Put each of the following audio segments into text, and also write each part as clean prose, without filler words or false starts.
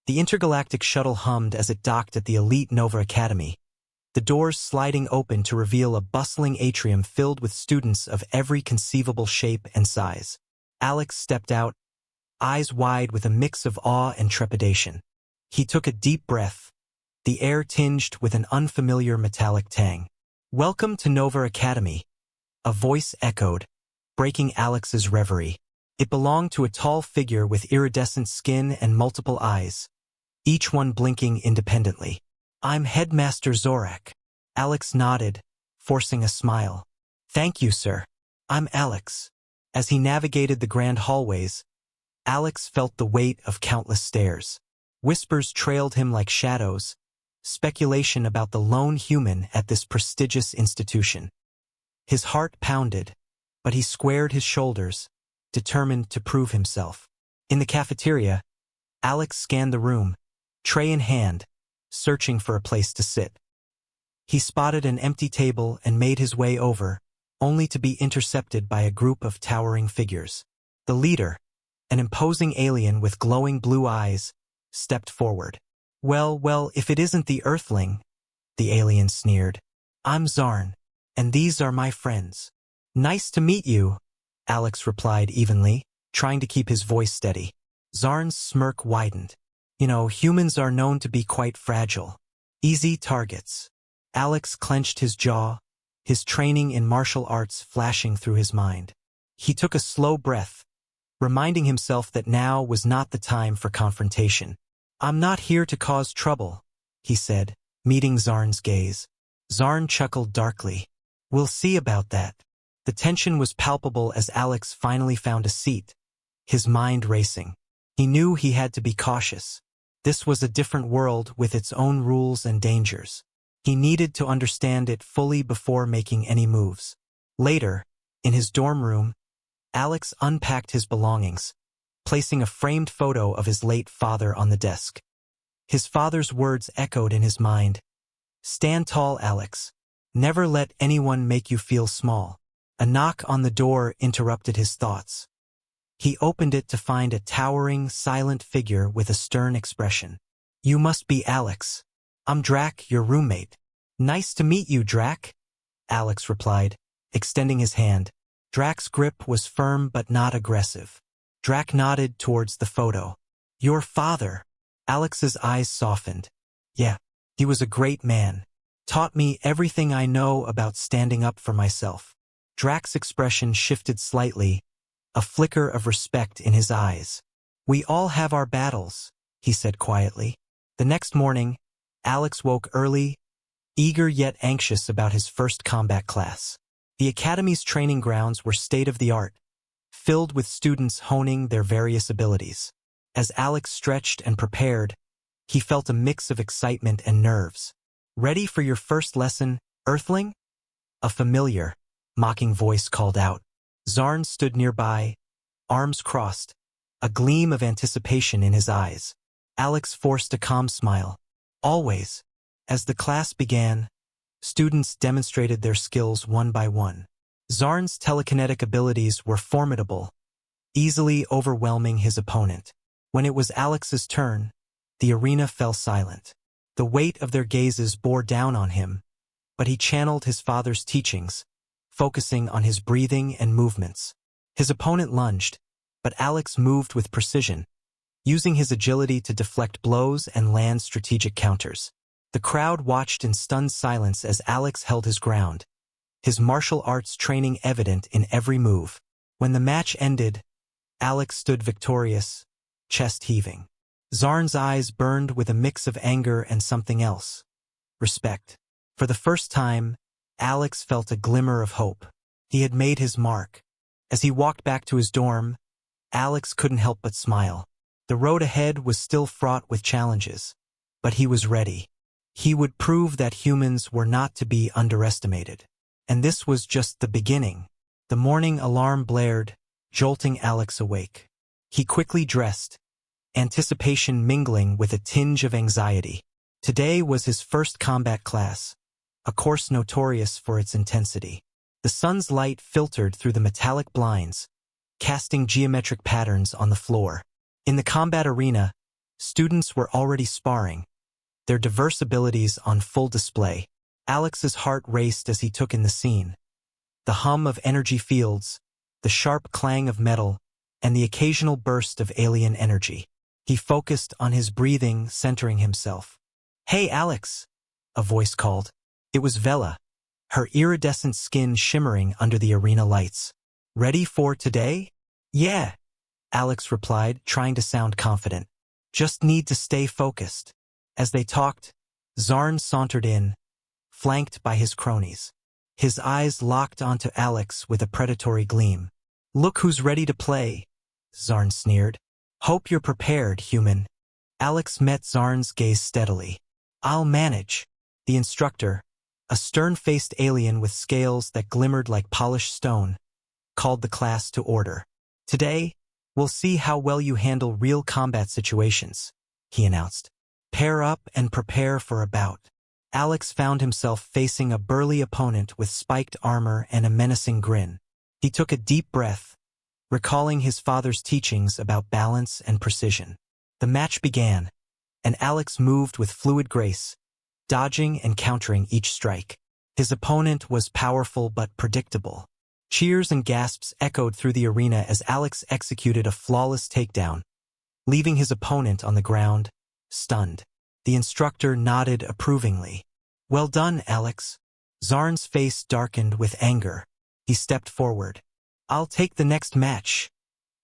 The intergalactic shuttle hummed as it docked at the elite Nova Academy, the doors sliding open to reveal a bustling atrium filled with students of every conceivable shape and size. Alex stepped out, eyes wide with a mix of awe and trepidation. He took a deep breath, the air tinged with an unfamiliar metallic tang. "Welcome to Nova Academy," a voice echoed, breaking Alex's reverie. It belonged to a tall figure with iridescent skin and multiple eyes, each one blinking independently. "I'm Headmaster Zorak." Alex nodded, forcing a smile. "Thank you, sir. I'm Alex." As he navigated the grand hallways, Alex felt the weight of countless stares. Whispers trailed him like shadows, speculation about the lone human at this prestigious institution. His heart pounded, but he squared his shoulders, determined to prove himself. In the cafeteria, Alex scanned the room, tray in hand, searching for a place to sit. He spotted an empty table and made his way over, only to be intercepted by a group of towering figures. The leader, an imposing alien with glowing blue eyes, stepped forward. Well, if it isn't the Earthling," the alien sneered. "I'm Zarn, and these are my friends." "Nice to meet you," Alex replied evenly, trying to keep his voice steady. Zarn's smirk widened. "You know, humans are known to be quite fragile. Easy targets." Alex clenched his jaw, his training in martial arts flashing through his mind. He took a slow breath, reminding himself that now was not the time for confrontation. "I'm not here to cause trouble," he said, meeting Zarn's gaze. Zarn chuckled darkly. "We'll see about that." The tension was palpable as Alex finally found a seat, his mind racing. He knew he had to be cautious. This was a different world with its own rules and dangers. He needed to understand it fully before making any moves. Later, in his dorm room, Alex unpacked his belongings, placing a framed photo of his late father on the desk. His father's words echoed in his mind. "Stand tall, Alex. Never let anyone make you feel small." A knock on the door interrupted his thoughts. He opened it to find a towering, silent figure with a stern expression. "You must be Alex. I'm Drac, your roommate." "Nice to meet you, Drac," Alex replied, extending his hand. Drac's grip was firm but not aggressive. Drac nodded towards the photo. "Your father." Alex's eyes softened. "Yeah, he was a great man. Taught me everything I know about standing up for myself." Drac's expression shifted slightly, a flicker of respect in his eyes. "We all have our battles," he said quietly. The next morning, Alex woke early, eager yet anxious about his first combat class. The Academy's training grounds were state-of-the-art, filled with students honing their various abilities. As Alex stretched and prepared, he felt a mix of excitement and nerves. "Ready for your first lesson, Earthling?" A familiar, mocking voice called out. Zarn stood nearby, arms crossed, a gleam of anticipation in his eyes. Alex forced a calm smile. "Always." As the class began, students demonstrated their skills one by one. Zarn's telekinetic abilities were formidable, easily overwhelming his opponent. When it was Alex's turn, the arena fell silent. The weight of their gazes bore down on him, but he channeled his father's teachings, focusing on his breathing and movements. His opponent lunged, but Alex moved with precision, using his agility to deflect blows and land strategic counters. The crowd watched in stunned silence as Alex held his ground, his martial arts training evident in every move. When the match ended, Alex stood victorious, chest heaving. Zarn's eyes burned with a mix of anger and something else. Respect. For the first time, Alex felt a glimmer of hope. He had made his mark. As he walked back to his dorm, Alex couldn't help but smile. The road ahead was still fraught with challenges, but he was ready. He would prove that humans were not to be underestimated. And this was just the beginning. The morning alarm blared, jolting Alex awake. He quickly dressed, anticipation mingling with a tinge of anxiety. Today was his first combat class, a course notorious for its intensity. The sun's light filtered through the metallic blinds, casting geometric patterns on the floor. In the combat arena, Students were already sparring, their diverse abilities on full display. Alex's heart raced as he took in the scene. The hum of energy fields, the sharp clang of metal, and the occasional burst of alien energy. He focused on his breathing, centering himself. "Hey, Alex," a voice called. It was Vela, her iridescent skin shimmering under the arena lights. "Ready for today?" "Yeah," Alex replied, trying to sound confident. "Just need to stay focused." As they talked, Zarn sauntered in, flanked by his cronies. His eyes locked onto Alex with a predatory gleam. "Look who's ready to play," Zarn sneered. "Hope you're prepared, human." Alex met Zarn's gaze steadily. "I'll manage." The instructor, a stern-faced alien with scales that glimmered like polished stone, called the class to order. "Today, we'll see how well you handle real combat situations," he announced. "Pair up and prepare for a bout." Alex found himself facing a burly opponent with spiked armor and a menacing grin. He took a deep breath, recalling his father's teachings about balance and precision. The match began, and Alex moved with fluid grace, dodging and countering each strike. His opponent was powerful but predictable. Cheers and gasps echoed through the arena as Alex executed a flawless takedown, leaving his opponent on the ground, stunned. The instructor nodded approvingly. "Well done, Alex." Zarn's face darkened with anger. He stepped forward. "I'll take the next match,"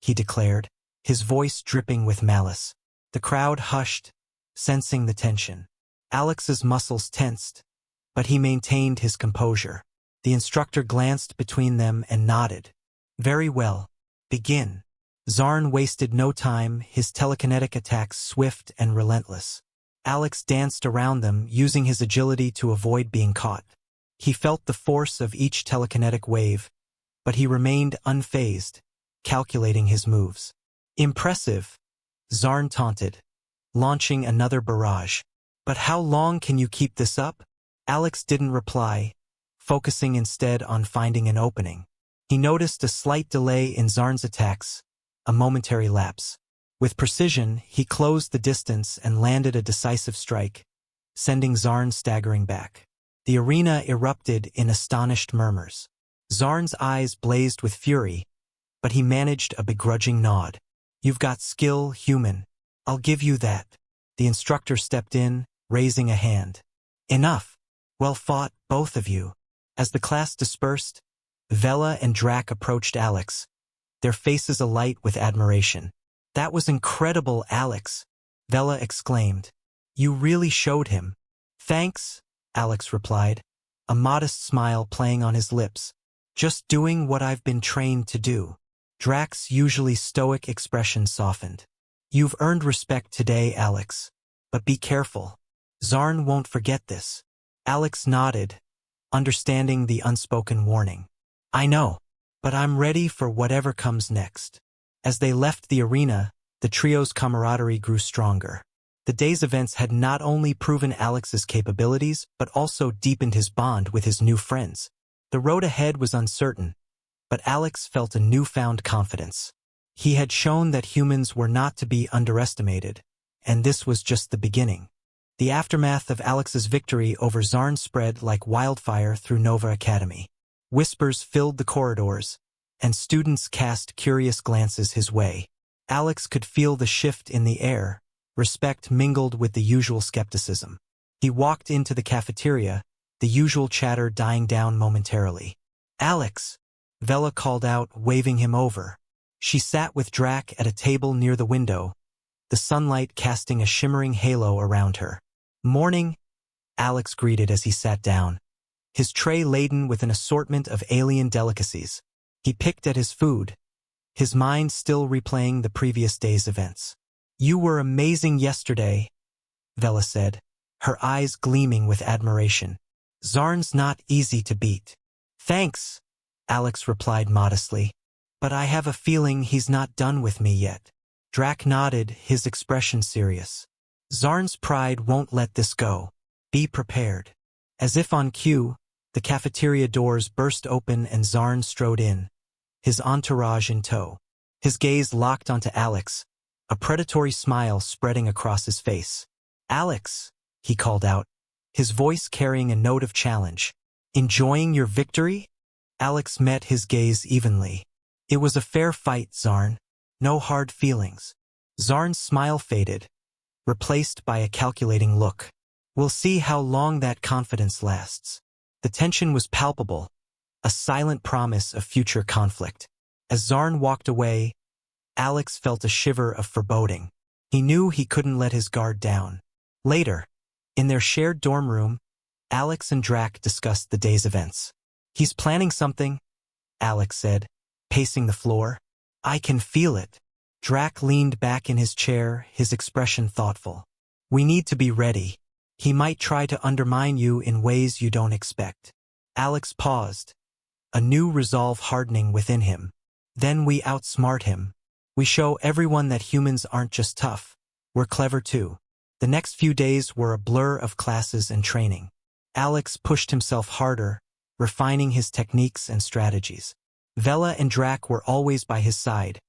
he declared, his voice dripping with malice. The crowd hushed, sensing the tension. Alex's muscles tensed, but he maintained his composure. The instructor glanced between them and nodded. "Very well. Begin." Zarn wasted no time, his telekinetic attacks swift and relentless. Alex danced around them, using his agility to avoid being caught. He felt the force of each telekinetic wave, but he remained unfazed, calculating his moves. "Impressive," Zarn taunted, launching another barrage. "But how long can you keep this up?" Alex didn't reply, focusing instead on finding an opening. He noticed a slight delay in Zarn's attacks, a momentary lapse. With precision, he closed the distance and landed a decisive strike, sending Zarn staggering back. The arena erupted in astonished murmurs. Zarn's eyes blazed with fury, but he managed a begrudging nod. "You've got skill, human. I'll give you that." The instructor stepped in, raising a hand. "Enough. Well fought, both of you." As the class dispersed, Vela and Drac approached Alex, their faces alight with admiration. "That was incredible, Alex," Vela exclaimed. "You really showed him." "Thanks," Alex replied, a modest smile playing on his lips. "Just doing what I've been trained to do." Drac's usually stoic expression softened. "You've earned respect today, Alex. But be careful. Zarn won't forget this." Alex nodded, understanding the unspoken warning. "I know, but I'm ready for whatever comes next." As they left the arena, the trio's camaraderie grew stronger. The day's events had not only proven Alex's capabilities, but also deepened his bond with his new friends. The road ahead was uncertain, but Alex felt a newfound confidence. He had shown that humans were not to be underestimated, and this was just the beginning. The aftermath of Alex's victory over Zarn spread like wildfire through Nova Academy. Whispers filled the corridors, and students cast curious glances his way. Alex could feel the shift in the air, respect mingled with the usual skepticism. He walked into the cafeteria, the usual chatter dying down momentarily. "Alex!" Vela called out, waving him over. She sat with Drac at a table near the window, the sunlight casting a shimmering halo around her. "Morning," Alex greeted as he sat down, his tray laden with an assortment of alien delicacies. He picked at his food, his mind still replaying the previous day's events. "You were amazing yesterday," Vela said, her eyes gleaming with admiration. "Zarn's not easy to beat." "Thanks," Alex replied modestly, "but I have a feeling he's not done with me yet." Drac nodded, his expression serious. "Zarn's pride won't let this go. Be prepared." As if on cue, the cafeteria doors burst open and Zarn strode in, his entourage in tow. His gaze locked onto Alex, a predatory smile spreading across his face. "Alex," he called out, his voice carrying a note of challenge. "Enjoying your victory?" Alex met his gaze evenly. "It was a fair fight, Zarn. No hard feelings." Zarn's smile faded, replaced by a calculating look. "We'll see how long that confidence lasts." The tension was palpable, a silent promise of future conflict. As Zarn walked away, Alex felt a shiver of foreboding. He knew he couldn't let his guard down. Later, in their shared dorm room, Alex and Drac discussed the day's events. "He's planning something," Alex said, pacing the floor. "I can feel it." Drac leaned back in his chair, his expression thoughtful. "We need to be ready. He might try to undermine you in ways you don't expect." Alex paused, a new resolve hardening within him. "Then we outsmart him. We show everyone that humans aren't just tough, we're clever too." The next few days were a blur of classes and training. Alex pushed himself harder, refining his techniques and strategies. Vela and Drac were always by his side,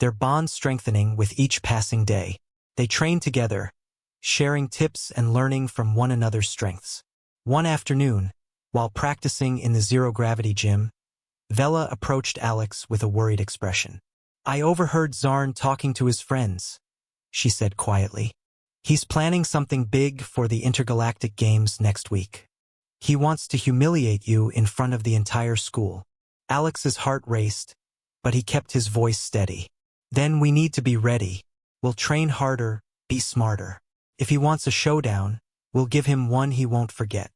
their bond strengthening with each passing day. They trained together, sharing tips and learning from one another's strengths. One afternoon, while practicing in the zero-gravity gym, Vela approached Alex with a worried expression. "I overheard Zarn talking to his friends," she said quietly. "He's planning something big for the Intergalactic Games next week. He wants to humiliate you in front of the entire school." Alex's heart raced, but he kept his voice steady. "Then we need to be ready. We'll train harder, be smarter. If he wants a showdown, we'll give him one he won't forget."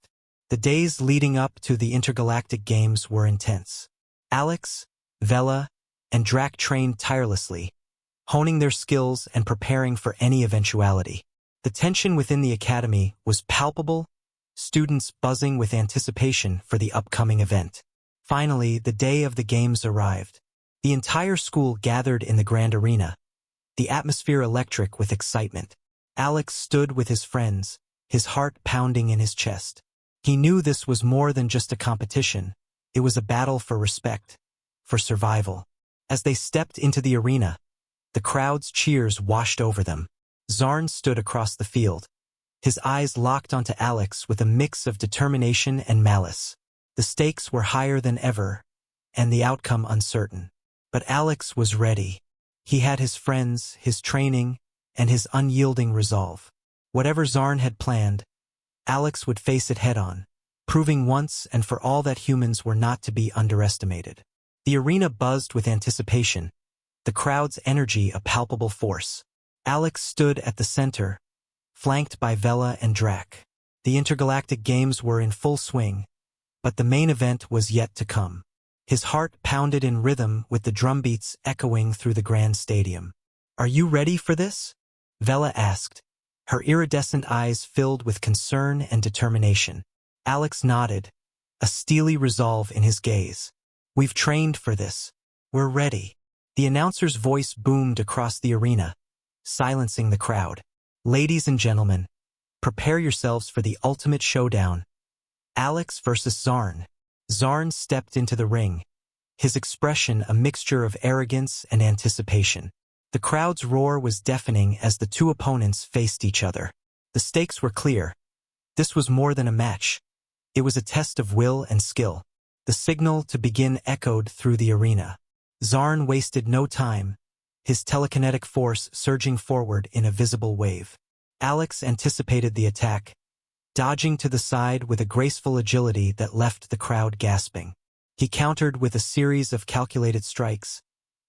The days leading up to the Intergalactic Games were intense. Alex, Vela, and Drac trained tirelessly, honing their skills and preparing for any eventuality. The tension within the academy was palpable, students buzzing with anticipation for the upcoming event. Finally, the day of the games arrived. The entire school gathered in the grand arena, the atmosphere electric with excitement. Alex stood with his friends, his heart pounding in his chest. He knew this was more than just a competition. It was a battle for respect, for survival. As they stepped into the arena, the crowd's cheers washed over them. Zarn stood across the field, his eyes locked onto Alex with a mix of determination and malice. The stakes were higher than ever, and the outcome uncertain. But Alex was ready. He had his friends, his training, and his unyielding resolve. Whatever Zarn had planned, Alex would face it head-on, proving once and for all that humans were not to be underestimated. The arena buzzed with anticipation, the crowd's energy a palpable force. Alex stood at the center, flanked by Vela and Drac. The Intergalactic Games were in full swing, but the main event was yet to come. His heart pounded in rhythm with the drumbeats echoing through the grand stadium. "Are you ready for this?" Vela asked, her iridescent eyes filled with concern and determination. Alex nodded, a steely resolve in his gaze. "We've trained for this. We're ready." The announcer's voice boomed across the arena, silencing the crowd. "Ladies and gentlemen, prepare yourselves for the ultimate showdown. Alex versus Zarn." Zarn stepped into the ring, his expression a mixture of arrogance and anticipation. The crowd's roar was deafening as the two opponents faced each other. The stakes were clear. This was more than a match. It was a test of will and skill. The signal to begin echoed through the arena. Zarn wasted no time, his telekinetic force surging forward in a visible wave. Alex anticipated the attack, dodging to the side with a graceful agility that left the crowd gasping. He countered with a series of calculated strikes,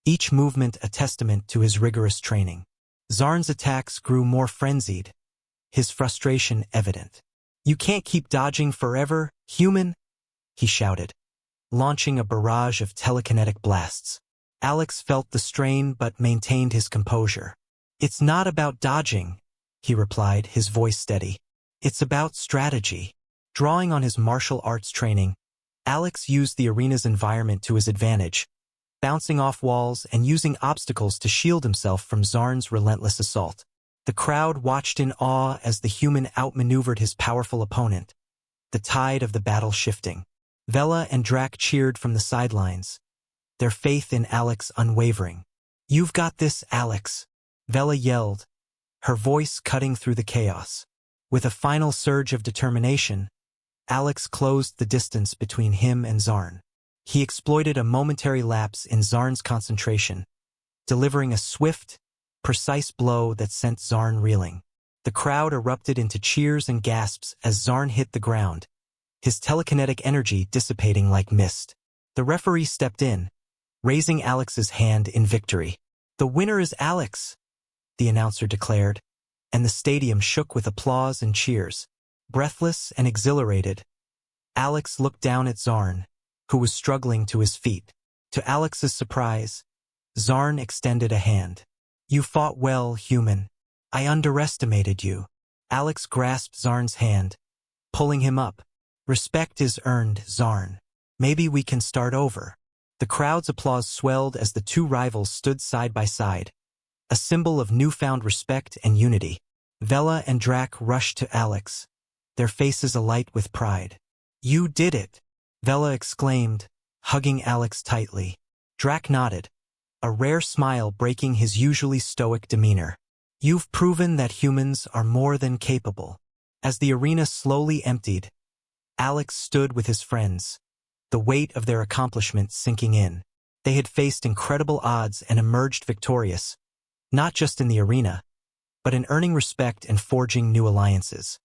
each movement a testament to his rigorous training. Zarn's attacks grew more frenzied, his frustration evident. "You can't keep dodging forever, human," he shouted, launching a barrage of telekinetic blasts. Alex felt the strain but maintained his composure. "It's not about dodging," he replied, his voice steady. "It's about strategy." Drawing on his martial arts training, Alex used the arena's environment to his advantage, bouncing off walls and using obstacles to shield himself from Zarn's relentless assault. The crowd watched in awe as the human outmaneuvered his powerful opponent, the tide of the battle shifting. Vela and Drac cheered from the sidelines, their faith in Alex unwavering. "You've got this, Alex," Vela yelled, her voice cutting through the chaos. With a final surge of determination, Alex closed the distance between him and Zarn. He exploited a momentary lapse in Zarn's concentration, delivering a swift, precise blow that sent Zarn reeling. The crowd erupted into cheers and gasps as Zarn hit the ground, his telekinetic energy dissipating like mist. The referee stepped in, raising Alex's hand in victory. "The winner is Alex," the announcer declared, and the stadium shook with applause and cheers. Breathless and exhilarated, Alex looked down at Zarn, who was struggling to his feet. To Alex's surprise, Zarn extended a hand. "You fought well, human. I underestimated you." Alex grasped Zarn's hand, pulling him up. "Respect is earned, Zarn. Maybe we can start over." The crowd's applause swelled as the two rivals stood side by side, a symbol of newfound respect and unity. Vela and Drac rushed to Alex, their faces alight with pride. "You did it!" Vela exclaimed, hugging Alex tightly. Drac nodded, a rare smile breaking his usually stoic demeanor. "You've proven that humans are more than capable." As the arena slowly emptied, Alex stood with his friends, the weight of their accomplishment sinking in. They had faced incredible odds and emerged victorious, not just in the arena, but in earning respect and forging new alliances.